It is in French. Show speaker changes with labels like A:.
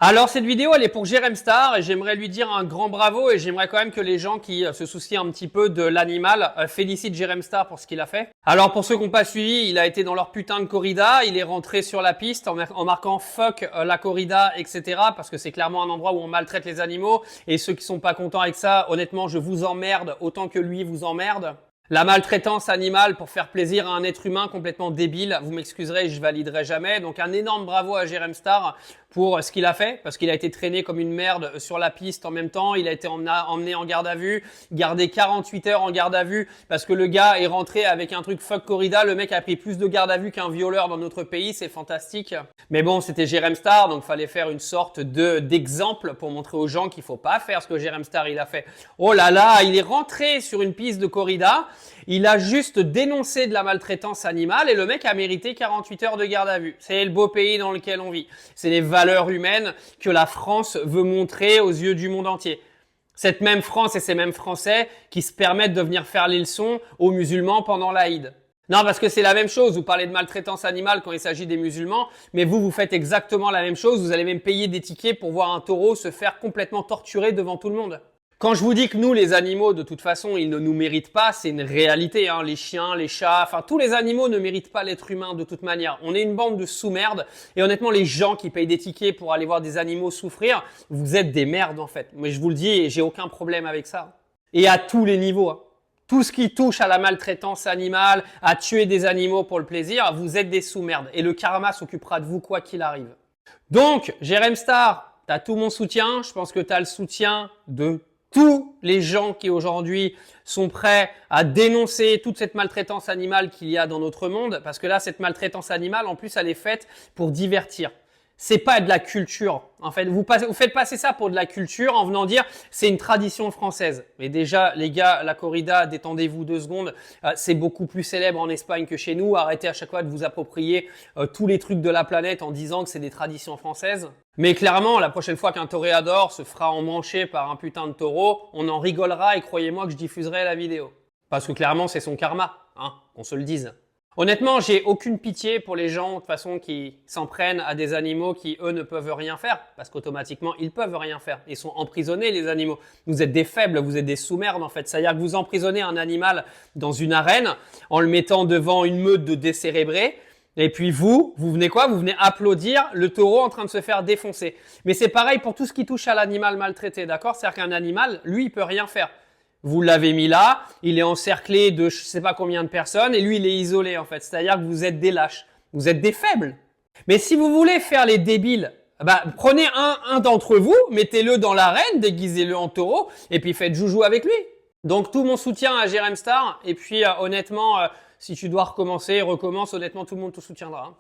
A: Alors cette vidéo elle est pour Jérém Star et j'aimerais lui dire un grand bravo et j'aimerais quand même que les gens qui se soucient un petit peu de l'animal félicitent Jérém Star pour ce qu'il a fait. Alors pour ceux qui n'ont pas suivi, il a été dans leur putain de corrida, il est rentré sur la piste en marquant fuck la corrida, etc. parce que c'est clairement un endroit où on maltraite les animaux et ceux qui sont pas contents avec ça, honnêtement je vous emmerde autant que lui vous emmerde. La maltraitance animale pour faire plaisir à un être humain complètement débile, vous m'excuserez, je validerai jamais. Donc un énorme bravo à Jérém Star pour ce qu'il a fait, parce qu'il a été traîné comme une merde sur la piste en même temps. Il a été emmené en garde à vue, gardé 48 heures en garde à vue, parce que le gars est rentré avec un truc fuck corrida. Le mec a pris plus de garde à vue qu'un violeur dans notre pays, c'est fantastique. Mais bon, c'était Jérém Star, donc fallait faire une sorte d'exemple pour montrer aux gens qu'il faut pas faire ce que Jérém Star il a fait. Oh là là, il est rentré sur une piste de corrida. Il a juste dénoncé de la maltraitance animale et le mec a mérité 48 heures de garde à vue. C'est le beau pays dans lequel on vit. C'est les valeurs humaines que la France veut montrer aux yeux du monde entier. Cette même France et ces mêmes Français qui se permettent de venir faire les leçons aux musulmans pendant l'Aïd. Non, parce que c'est la même chose. Vous parlez de maltraitance animale quand il s'agit des musulmans, mais vous faites exactement la même chose. Vous allez même payer des tickets pour voir un taureau se faire complètement torturer devant tout le monde. Quand je vous dis que nous, les animaux, de toute façon, ils ne nous méritent pas, c'est une réalité. Hein. Les chiens, les chats, enfin tous les animaux ne méritent pas l'être humain de toute manière. On est une bande de sous-merdes. Et honnêtement, les gens qui payent des tickets pour aller voir des animaux souffrir, vous êtes des merdes en fait. Mais je vous le dis, et j'ai aucun problème avec ça. Et à tous les niveaux. Hein. Tout ce qui touche à la maltraitance animale, à tuer des animaux pour le plaisir, vous êtes des sous-merdes. Et le karma s'occupera de vous quoi qu'il arrive. Donc, Jérém Star, t'as tout mon soutien. Je pense que t'as le soutien de tous les gens qui aujourd'hui sont prêts à dénoncer toute cette maltraitance animale qu'il y a dans notre monde, parce que là, cette maltraitance animale, en plus, elle est faite pour divertir. C'est pas de la culture. En fait, vous faites passer ça pour de la culture en venant dire c'est une tradition française. Mais déjà, les gars, la corrida, détendez-vous 2 secondes. C'est beaucoup plus célèbre en Espagne que chez nous. Arrêtez à chaque fois de vous approprier tous les trucs de la planète en disant que c'est des traditions françaises. Mais clairement, la prochaine fois qu'un toréador se fera emmancher par un putain de taureau, on en rigolera et croyez-moi que je diffuserai la vidéo. Parce que clairement, c'est son karma, hein, qu'on se le dise. Honnêtement, j'ai aucune pitié pour les gens de toute façon qui s'en prennent à des animaux qui eux ne peuvent rien faire parce qu'automatiquement ils peuvent rien faire. Ils sont emprisonnés les animaux. Vous êtes des faibles, vous êtes des sous-merdes en fait. C'est-à-dire que vous emprisonnez un animal dans une arène en le mettant devant une meute de décérébrés. Et puis vous venez quoi? Vous venez applaudir le taureau en train de se faire défoncer. Mais c'est pareil pour tout ce qui touche à l'animal maltraité, d'accord? C'est-à-dire qu'un animal, lui, il peut rien faire. Vous l'avez mis là, il est encerclé de je sais pas combien de personnes et lui il est isolé en fait. C'est-à-dire que vous êtes des lâches, vous êtes des faibles. Mais si vous voulez faire les débiles, prenez un d'entre vous, mettez-le dans l'arène, déguisez-le en taureau et puis faites joujou avec lui. Donc tout mon soutien à Jérém Star et puis honnêtement, si tu dois recommencer, recommence, honnêtement tout le monde te soutiendra. Hein.